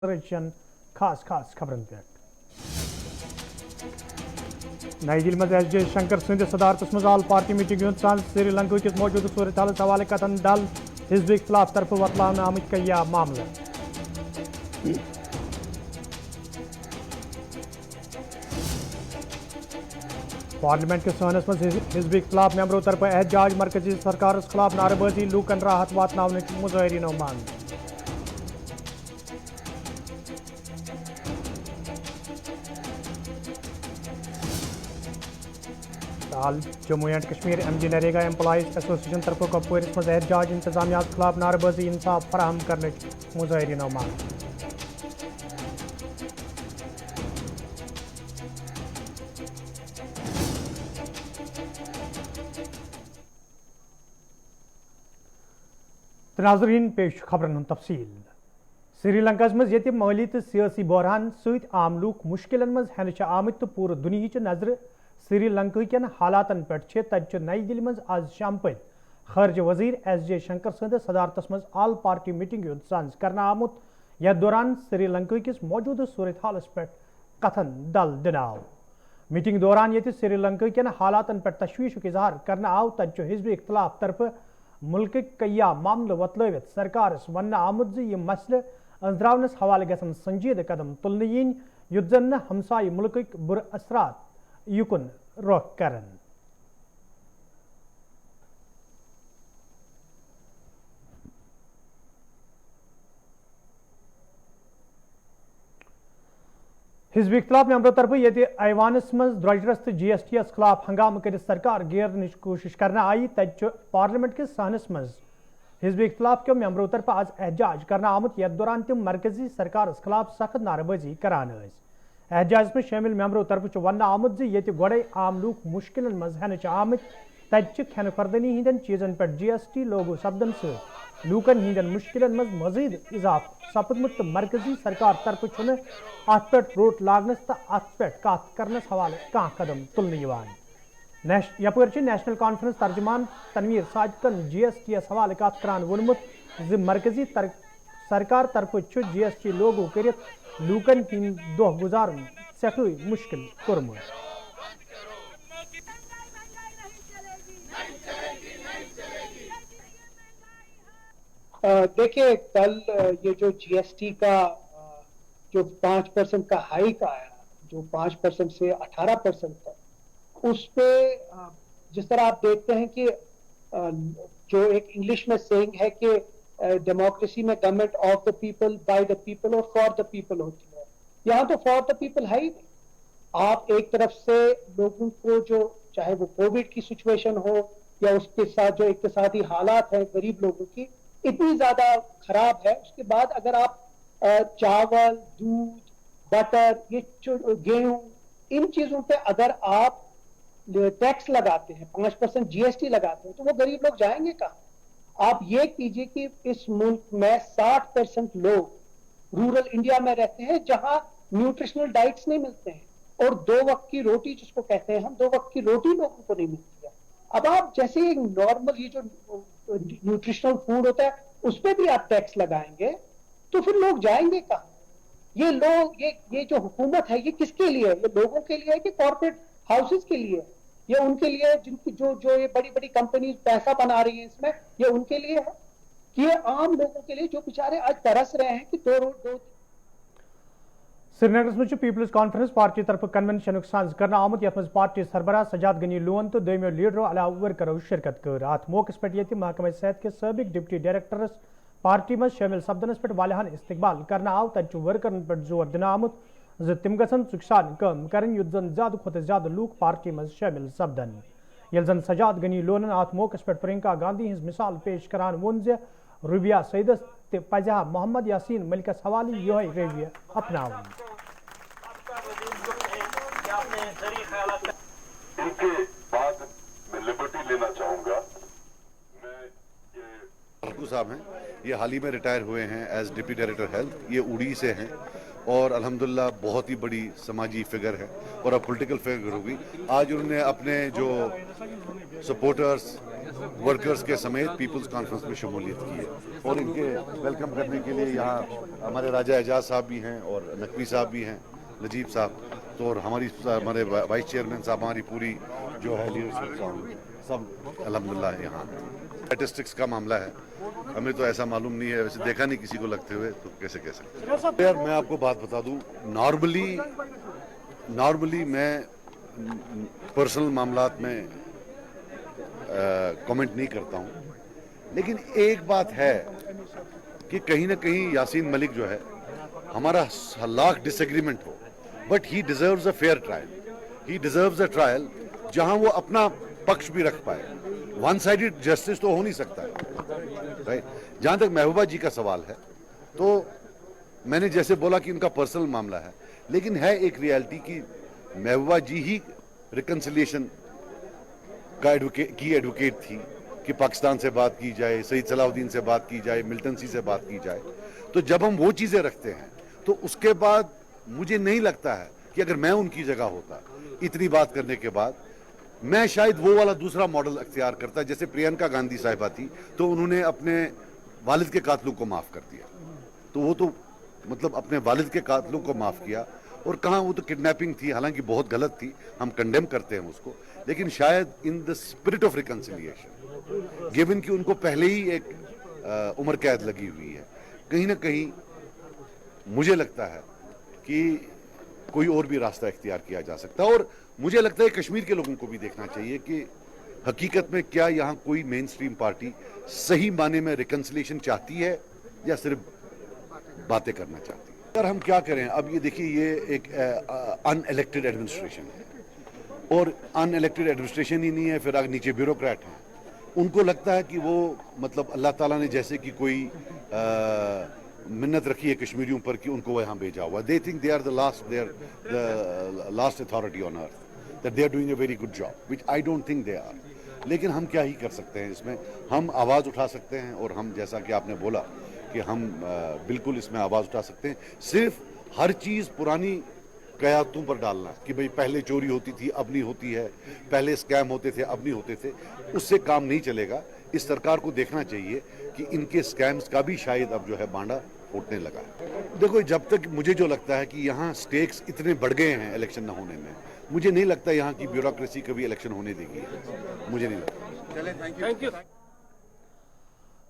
खास खबरन पे नई दिल्ली में एस जे शंकर सद सदारत मज आल पार्टी मीटिंग श्रीलंका किस मौजूद सूरत हालत हवाले कथन दल हिजब खिलाफ तरफ वतलान आमत कया मामले पार्लियामेंट के सहनस मज हिजब खिलाफ मेंबरों तरफ एहतजाज मरकजी सरकार खिलाफ नारेबाजी लूकन राहत वातन मुजाहरीनो मांग Jammu and Kashmir MG NREGA employees association तरफ कपवार मज एहतजाज इंतजामिया खिलाफ नारेबाजी इंसाफ फराहम करने मुजाहरीनो मांग नाज़रीन पेश खबरन तफसील श्रीलंका मज ये माली तो सियासी बहरान सत आम लूक मुश्किल मज हेन आमत तो पूरे दुनिया नजर श्रीलंका कन हालातन पे तत नई दिल्ली मज आज शाम पे खर्ज वजीर एस जे शंकर सद सदारत मज आल पार्टी मीटिंग सांझ करना आमुत यथ दौरान श्रीलंका किस मौजूद सूरत हालस पे कथन दल दिनाव मीटिंग दौरान ये श्रीलंका कन हालातन पे तशवीश इजहार करना आव तत हिजब इख्तलाफ तरफ मुल्क कया मामल वतलवित सरकार वन आमुत यह मसले अंजरावनस हवाले गसन संजीद कदम तुलने यीन युत जन हमसाय मुल्क बुर असरात युकुन रोक करन हिजब इख्तलाफ मेंबरों तरफ ये ऐवानस मज द्रजरस तो GST खिलाफ हंगाम कर सरकार गेर कोशिश करना आई तत पार्लियामेंट के सहनस मज हिजब इख्तलाफ के मेंबरों तरफ आज एहतजाज करना आमुत यथ दौरान तम मरकजी सरकार खिलाफ सख्त नारेबाजी करान एहतजाज में शामिल मेंबरों तरफ वन आमुत ये गोड़े आम लूक मुश्किल मज हेन आमत तत खन फरदनी हंदन चीजन पे GST लोगो सपदन से लूकन हंदन मुश्किल मज मजीद इजाफ सपदमुत तो मरकजी सरकार तरफ अत पे रोट लागनस तो अत पे कत करनस हवाले कह कदम तुलने यपर नेशनल कॉन्फ्रेंस तर्जमान तनवीर साजिकन GST हवाले कत करान वोनमुत मरकजी सरकार तरफ GST लोगो कर लूकन हंद दह गुजार सखी मुश्किल कोरमुत देखिए कल ये जो GST का जो 5% का हाइक आया, जो 5% से 18% तक, उस पे जिस तरह आप देखते हैं कि जो एक इंग्लिश में सेइंग है कि डेमोक्रेसी में government of the people, by the people और फॉर द पीपल होती है। यहाँ तो फॉर द पीपल है ही नहीं। आप एक तरफ से लोगों को जो चाहे वो कोविड की सिचुएशन हो या उसके साथ जो इक्तिसादी हालात हैं गरीब लोगों की इतनी ज्यादा खराब है, उसके बाद अगर आप चावल, दूध, बटर, ये गेहूं, इन चीजों पे अगर आप टैक्स लगाते हैं, 5% GST लगाते हैं, तो वो गरीब लोग जाएंगे कहाँ? आप ये कीजिए कि इस मुल्क में 60% लोग रूरल इंडिया में रहते हैं जहां न्यूट्रिशनल डाइट्स नहीं मिलते हैं और 2 वक्त की रोटी जिसको कहते हैं हम, 2 वक्त की रोटी लोगों को नहीं मिलती है। अब आप जैसे एक नॉर्मल ये जो न्यूट्रिशनल फूड होता है उस पर भी आप टैक्स लगाएंगे तो फिर लोग जाएंगे कहाँ? ये लोग ये जो हुकूमत है ये किसके लिए है? ये लोगों के लिए है कि कॉर्पोरेट हाउसेस के लिए है? ये उनके लिए जिनकी जो ये बड़ी बड़ी कंपनीज पैसा बना रही है इसमें, ये उनके लिए है कि ये आम लोगों के लिए जो बेचारे आज तरस रहे हैं कि दो श्रीनगर में पीपल्स कॉन्फ्रेंस पार्टी तरफ कन्वेंशन सांझ करना आमुत यथ पार्टी सरबराह सजाद गनी लोन तो दोमो लीडरों अलावा वर्करों शिरकत कर अत मौके पे महकमा सेहत के सबक डिप्टी डायरेक्टरस पार्टी में शामिल सपदनस पे वालिहान इस्तकबाल करना आव तत वर्करन पे जोर दिन आमुत तम गसन चुकसान कम करन युत जन ज्यादा खुद ज्यादा लूक पार्टी में शामिल सपदन यल जन सजाद गनी लोन अत मौके पे प्रियंका गांधी हज मिसाल पेश करान वोन जे रुबिया सईदस पजहा मोहम्मद यासीन मलिकस हवाले यह रवैया अपनावन। इनके बाद मैं लिबर्टी लेना चाहूंगा। साहब हैं, ये हाल ही में रिटायर हुए हैं एज डिप्टी डायरेक्टर हेल्थ। ये उड़ी से हैं اور الحمدللہ بہت ہی بڑی سماجی فگر ہے اور اب پولیٹیکل فگر ہوگی. آج انہوں نے اپنے جو سپورٹرز ورکرز کے سمیت پیپلز کانفرنس میں شمولیت کی ہے اور ان کے ویلکم کرنے کے لیے یہاں ہمارے راجہ اعجاز صاحب بھی ہیں اور نقوی صاحب بھی ہیں, نجیب صاحب تو, اور ہمارے وائس چیئرمین صاحب, ہماری پوری جو ہے لیڈرشپ سب الحمدللہ یہاں. اسٹیٹسٹکس کا معاملہ ہے, ہمیں تو ایسا معلوم نہیں ہے, ویسے دیکھا نہیں کسی کو لگتے ہوئے, تو کیسے کہہ سکتے. یار میں آپ کو بات بتا دوں, نارملی میں پرسنل معاملات میں کمنٹ نہیں کرتا ہوں, لیکن ایک بات ہے کہ کہیں نہ کہیں یاسین ملک جو ہے, ہمارا لاکھ ڈس ایگریمنٹ ہو, but he deserves a fair trial. He deserves a trial جہاں وہ اپنا پکش بھی رکھ پائے. ون سائیڈڈ جسٹس تو ہو نہیں سکتا ہے. جہاں تک محبوبہ جی کا سوال ہے, تو میں نے جیسے بولا کہ ان کا پرسنل معاملہ ہے, لیکن ہے ایک ریالٹی کی محبوبہ جی ہی ریکنسلیشن کی ایڈوکیٹ تھی کہ پاکستان سے بات کی جائے, سعید صلاح الدین سے بات کی جائے, ملٹن سی سے بات کی جائے. تو جب ہم وہ چیزیں رکھتے ہیں تو اس کے بعد مجھے نہیں لگتا ہے کہ اگر میں ان کی جگہ ہوتا اتنی بات کرنے کے بعد, میں شاید وہ والا دوسرا ماڈل اختیار کرتا. جیسے پرینکا گاندھی صاحبہ تھی تو انہوں نے اپنے والد کے قاتلوں کو معاف کر دیا, تو وہ تو مطلب اپنے والد کے قاتلوں کو معاف کیا. اور کہاں وہ تو کڈنیپنگ تھی, حالانکہ بہت غلط تھی, ہم کنڈیم کرتے ہیں اس کو, لیکن شاید in the spirit of reconciliation, given کہ ان کو پہلے ہی ایک عمر قید لگی ہوئی ہے, کہیں نہ کہیں مجھے لگتا ہے کہ کوئی اور بھی راستہ اختیار کیا جا سکتا ہے. اور مجھے لگتا ہے کشمیر کے لوگوں کو بھی دیکھنا چاہیے کہ حقیقت میں کیا یہاں کوئی مین سٹریم پارٹی صحیح معنی میں ریکنسلیشن چاہتی ہے یا صرف باتیں کرنا چاہتی ہے. اگر ہم کیا کریں, اب یہ دیکھیے, یہ ایک ان الیکٹڈ ایڈمنسٹریشن ہے, اور ان الیکٹڈ ایڈمنسٹریشن ہی نہیں ہے, پھر آگے نیچے بیوروکریٹ ہیں. ان کو لگتا ہے کہ وہ مطلب اللہ تعالیٰ نے جیسے کہ کوئی منت رکھی ہے کشمیریوں پر کہ ان کو یہاں بھیجا ہوا. They think they are the last authority on earth, that they are doing a very good job, which I don't think they are. لیکن ہم کیا ہی کر سکتے ہیں اس میں, ہم آواز اٹھا سکتے ہیں, اور ہم جیسا کہ آپ نے بولا کہ ہم بالکل اس میں آواز اٹھا سکتے ہیں. صرف ہر چیز پرانی قیادتوں پر ڈالنا کہ بھئی پہلے چوری ہوتی تھی اب نہیں ہوتی ہے, پہلے اسکیم ہوتے تھے اب نہیں ہوتے تھے, اس سے کام نہیں چلے گا. اس سرکار کو دیکھنا چاہیے کہ ان کے اسکیمز کا بھی شاید اب جو ہے بانڈا پھوٹنے لگا ہے. دیکھو, جب تک مجھے جو لگتا ہے کہ یہاں سٹیکس اتنے بڑھ گئے ہیں الیکشن نہ ہونے میں, مجھے نہیں لگتا یہاں کی بیوروکریسی کبھی الیکشن ہونے دے گی, مجھے نہیں لگتا.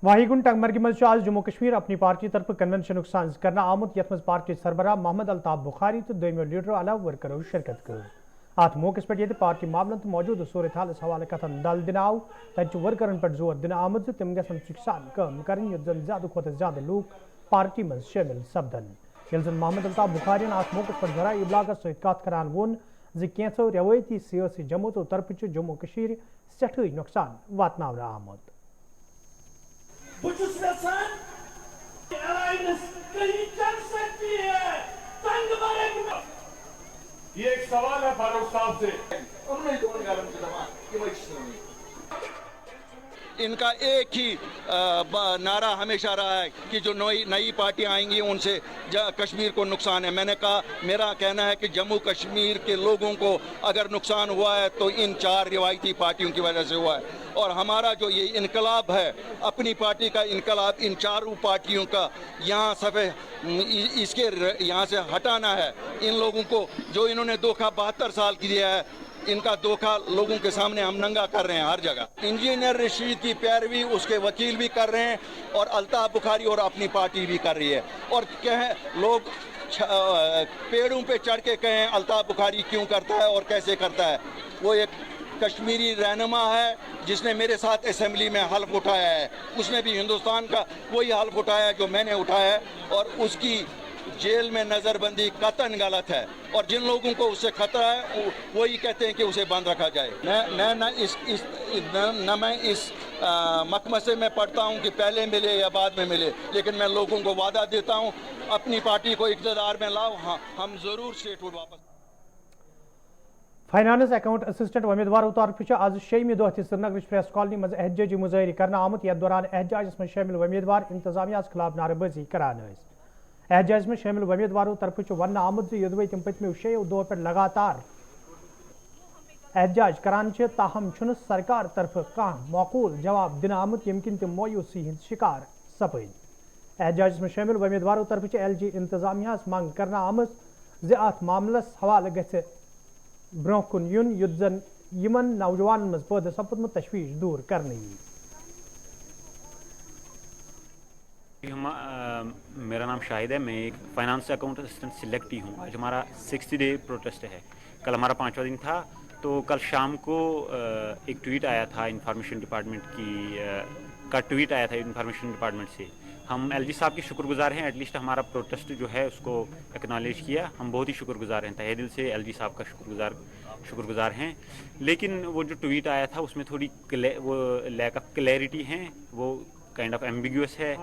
واہی ٹنگ مرگہ مز آج جموں کشمیر اپنی پارٹی طرف کنونشن ساز کرنا آمت, یت مز پارٹی سربراہ محمد الطاف بخاری تو دویمو لیڈرو علاوہ ورکرو شرکت کر. ات موقع پہ یہ پارٹی معاملن تو موجود صورت حالس حوالہ کتن دل دن آو, تت ورکرن پہ زور دن آمد تم گھن سان کام کریں یت زن زیادہ کھت زیادہ لوگ پارٹی مز شامل سپدن. یل زن محمد الطاف بخاری ات موقع پہ ذرائع ابلاغس ست کت کران وون کینچو روایتی سیاسی جماعتوں طرف جموں کشمیر سٹھائی نقصان واتناؤنہ آمت. یہ ایک سوال ہے فاروق صاحب سے. ان کا ایک ہی نعرہ ہمیشہ رہا ہے کہ جو نئی پارٹیاں آئیں گی ان سے کشمیر کو نقصان ہے. میں نے کہا, میرا کہنا ہے کہ جموں کشمیر کے لوگوں کو اگر نقصان ہوا ہے تو ان 4 روایتی پارٹیوں کی وجہ سے ہوا ہے, اور ہمارا جو یہ انقلاب ہے, اپنی پارٹی کا انقلاب ان 4 پارٹیوں کا یہاں اس کے یہاں سے ہٹانا ہے. ان لوگوں کو جو انہوں نے دھوکہ 72 سال کی دیا ہے, ان کا دھوکہ لوگوں کے سامنے ہم ننگا کر رہے ہیں ہر جگہ. انجینئر رشید کی پیروی اس کے وکیل بھی کر رہے ہیں, اور الطاف بخاری اور اپنی پارٹی بھی کر رہی ہے. اور کہیں لوگ پیڑوں پہ چڑھ کے کہیں الطاف بخاری کیوں کرتا ہے اور کیسے کرتا ہے. وہ ایک کشمیری رہنما ہے جس نے میرے ساتھ اسمبلی میں حلف اٹھایا ہے, اس نے بھی ہندوستان کا وہی حلف اٹھایا ہے جو میں نے اٹھایا ہے, اور اس کی جیل میں نظر بندی قطعاً غلط ہے. اور جن لوگوں کو اس سے خطرہ ہے وہی کہتے ہیں کہ اسے بند رکھا جائے. نہ میں اس مکمسے میں پڑھتا ہوں کہ پہلے ملے یا بعد میں ملے, لیکن میں لوگوں کو وعدہ دیتا ہوں اپنی پارٹی کو اقتدار میں لاؤ, ہم ضرور اسٹیٹ ہوڈ واپس. فائنانس اکاؤنٹ اسسٹنٹ امیدواروں طرف آج 6 دہ سری نگر پریس کالونی مز احتجاجی مظاہرہ کرنا آمت, یتھ دوران احتجاجس من شامل امیدوار انتظامیہ خلاف نعرہ بازی کران. एहजाज में शामिल उम्मीदवारों तरफ वन आमुद योदवे तम पत्मो 6 दो पे लगातार एहजाज करान ताहम सरकार तरफ कह मौकूल जवाब दिन आमुत यमकिन तम मायूसी हिंद शिकार सपद। एहजाज में शामिल उम्मीदवारों तरफ LG इंतजामिया मंग करना आमज ज अत मामलस हवाले गि ब्रोह कुन युन युद्ध जन यमन नौजवान मज पैदा सपदमुत तशवीश दूर करने। मेरा नाम शाहिद है, मैं एक फाइनेंस अकाउंट असिस्टेंट सिलेक्टी हूँ। आज हमारा 60 डे प्रोटेस्ट है, कल हमारा 5वां दिन था। तो कल शाम को एक ट्वीट आया था इंफॉर्मेशन डिपार्टमेंट का ट्वीट आया था इंफॉर्मेशन डिपार्टमेंट से। हम LG साहब के शुक्रगुजार हैं, एटलीस्ट हमारा प्रोटेस्ट जो है उसको एक्नॉलेज किया। हम बहुत ही शुक्रगुजार हैं, तहे दिल से LG साहब का शुक्रगुजार हैं। लेकिन वो जो ट्वीट आया था उसमें थोड़ी वो लैक ऑफ क्लैरिटी है, वो काइंड ऑफ एम्बिगुअस है,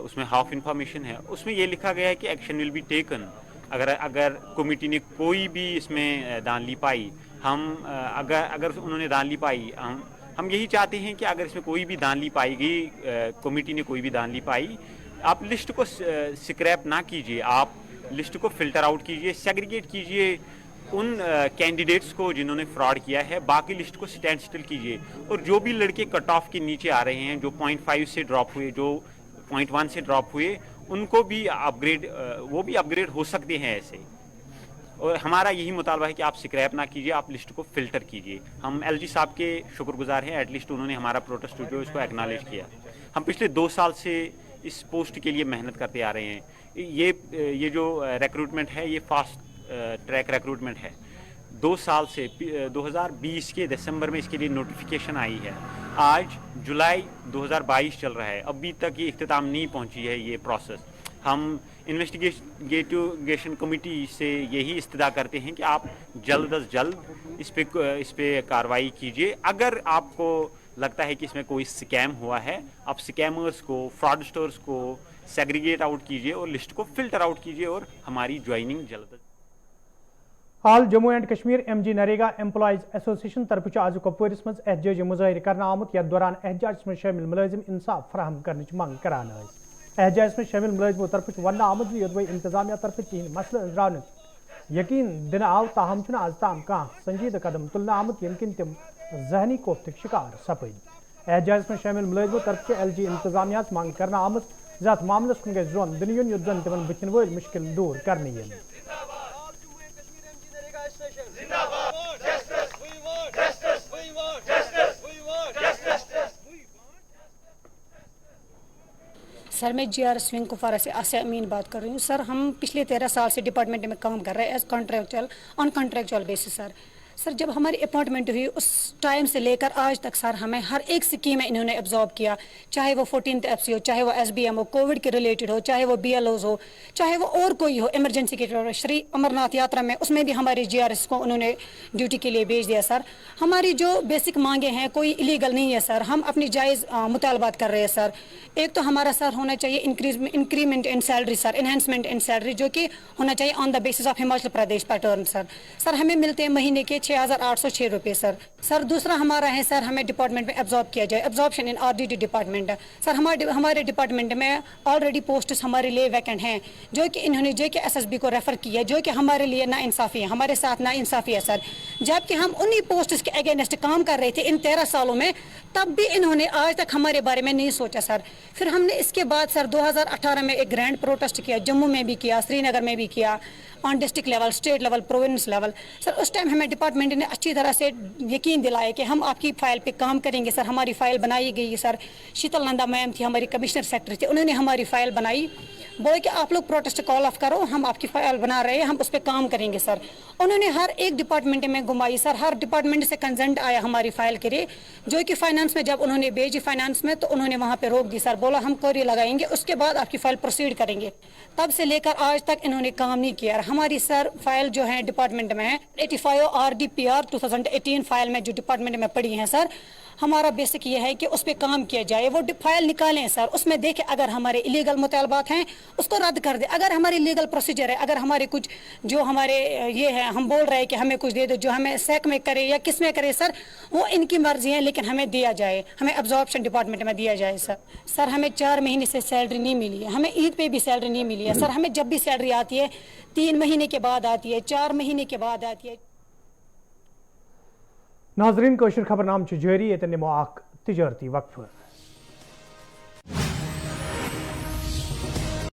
उसमें हाफ इंफॉर्मेशन है। उसमें ये लिखा गया है कि एक्शन विल बी टेकन अगर कमेटी ने कोई भी इसमें दान पाई। हम अगर उन्होंने दान पाई, हम यही चाहते हैं कि अगर इसमें कोई भी दान पाई गई, कमेटी ने कोई भी दान पाई, आप लिस्ट को स्क्रैप ना कीजिए, आप लिस्ट को फिल्टर आउट कीजिए, सेग्रीगेट कीजिए उन कैंडिडेट्स को जिन्होंने फ्रॉड किया है, बाकी लिस्ट को स्टैंड स्टिल कीजिए। और जो भी लड़के कट ऑफ के नीचे आ रहे हैं, जो 0.5 से ड्रॉप हुए, जो 0.1 से ड्रॉप हुए, उनको भी अपग्रेड हो सकते हैं ऐसे। और हमारा यही मुतालबा है कि आप स्क्रैप ना कीजिए, आप लिस्ट को फिल्टर कीजिए। हम LG साहब के शुक्रगुजार हैं, एटलीस्ट उन्होंने हमारा प्रोटेस्ट जो इसको एक्नॉलेज किया। हम पिछले 2 साल से इस पोस्ट के लिए मेहनत करते आ रहे हैं। ये जो रिक्रूटमेंट है ये फास्ट ट्रैक रिक्रूटमेंट है। 2 साल से 2020 के दिसंबर में इसके लिए नोटिफिकेशन आई है। आज जुलाई 2022 चल रहा है, अभी तक ये इख्तिताम नहीं पहुंची है ये प्रोसेस। हम इन्वेस्टिगेशन कमेटी से यही इस्तदा करते हैं कि आप जल्द अज जल्द इस पे कार्रवाई कीजिए। अगर आपको लगता है कि इसमें कोई स्कैम हुआ है, आप स्कैमर्स को, फ्रॉडस्टर्स को सेग्रीगेट आउट कीजिए और लिस्ट को फिल्टर आउट कीजिए और हमारी ज्वाइनिंग जल्द। हाल Jammu and Kashmir MG NREGA employees association तरफ आज कपवारिस मज एहजाज मुजाहिर करना आमुत, यथ दौरान एहजाज में शामिल मुलाजिम इंसाफ फराहम करने मंग करान। एहजाज में शामिल मुलाजिमों तरफ वन आमुत योदवे इंतजामिया तरफ तीन मसले अंजरान यकीन दिन आव, ताहम आज ताम कह संजीदा कदम तुलना आमुत यमकिन तम जहनी कोफ्त शिकार सपद। एहजाज में शामिल मुलाजिमों तरफ LG इंतजामिया मंग करना आमुत जत मामलस कुन गई जोन दिन युद्ध तमन बचन वल मुश्किल दूर करने। सर मैं GRS विंग कुपवारा से आसिया अमीन बात कर रही हूँ। सर हम पिछले 13 साल से डिपार्टमेंट में काम कर रहे हैं as contractual on contractual basis. Sir जब हमारी अपॉइंटमेंट हुई उस टाइम से लेकर आज तक सर हमें हर एक स्कीम में इन्होंने एब्जॉर्ब किया, चाहे वो 14th FC हो, चाहे वो SBM हो, कोविड के रिलेटेड हो, चाहे वो BLOs हो, चाहे वो और कोई हो इमरजेंसी के। श्री अमरनाथ यात्रा में उसमें भी हमारे GRS को उन्होंने ड्यूटी के लिए भेज दिया। सर हमारी जो बेसिक मांगे हैं कोई इलीगल नहीं है सर, हम अपनी जायज़ मुतालबात कर रहे हैं सर। एक तो हमारा सर होना चाहिए increment in salary sir, enhancement in salary, जो कि होना चाहिए on the basis of Himachal Pradesh pattern sir. Sir हमें मिलते हैं महीने के 6,806 रुपये सर। सर दूसरा हमारा है सर हमें डिपार्टमेंट में एब्जॉर्ब किया जाए, absorption in RDD department. Sir हमारे डिपार्टमेंट में ऑलरेडी पोस्ट्स हमारे लिए वैकेंट हैं, जो कि इन्होंने JK-SSB को रेफर किया है, जो कि हमारे लिए नाइंसाफ़ी है, हमारे साथ नाइंसाफ़ी है सर। जबकि हम उन्हीं पोस्ट्स के अगेंस्ट काम कर रहे थे इन 13 सालों में, तब भी इन्होंने आज तक हमारे बारे में नहीं सोचा सर। फिर हमने इसके बाद सर 2018 में एक ग्रैंड प्रोटेस्ट किया, जम्मू में भी किया, श्रीनगर में भी किया, on district level, state level, province level. Sir उस टाइम हमें डिपार्टमेंट ने अच्छी तरह से यकीन दिलाया कि हम आपकी फ़ाइल पे काम करेंगे सर। हमारी फ़ाइल बनाई गई सर, शीतल नंदा मैम थी हमारी कमिश्नर सेक्रेटरी थी, उन्होंने हमारी फ़ाइल बनाई, बोले कि आप लोग प्रोटेस्ट कॉल ऑफ करो, हम आपकी फ़ाइल बना रहे हैं, हम उस पर काम करेंगे सर। उन्होंने हर एक डिपार्टमेंट में घुमाई सर, हर डिपार्टमेंट से कंसेंट आया हमारी फ़ाइल के लिए, जो कि फाइनेंस में जब उन्होंने भेजी फाइनेंस में तो उन्होंने वहाँ पर रोक दी सर, बोला हम क्वेरी लगाएंगे उसके बाद आपकी फ़ाइल प्रोसीड करेंगे। तब से लेकर आज तक इन्होंने काम नहीं किया। हमारी सर फाइल जो है डिपार्टमेंट में है 85 RDPR 2018 फाइल में जो डिपार्टमेंट में पड़ी है सर, हमारा बेसिक ये है कि उस पर काम किया जाए, वो फाइल निकालें सर, उसमें देखें अगर हमारे इलीगल मुतालबात हैं उसको रद्द कर दें, अगर हमारी लीगल प्रोसीजर है, अगर हमारे कुछ जो हमारे ये है हम बोल रहे हैं कि हमें कुछ दे दो, जो हमें सेक में करे या किस में करे सर, वो इनकी मर्जी है, लेकिन हमें दिया जाए, हमें एब्जॉर्प्शन डिपार्टमेंट में दिया जाए सर। सर हमें 4 महीने से सैलरी नहीं मिली है, हमें ईद पे भी सैलरी नहीं मिली है सर, हमें जब भी सैलरी आती है 3 महीने के बाद आती है, 4 महीने के बाद आती है। नाजरीन कोशिश खबरनाम जारी ये निमो तजारती वक्फ।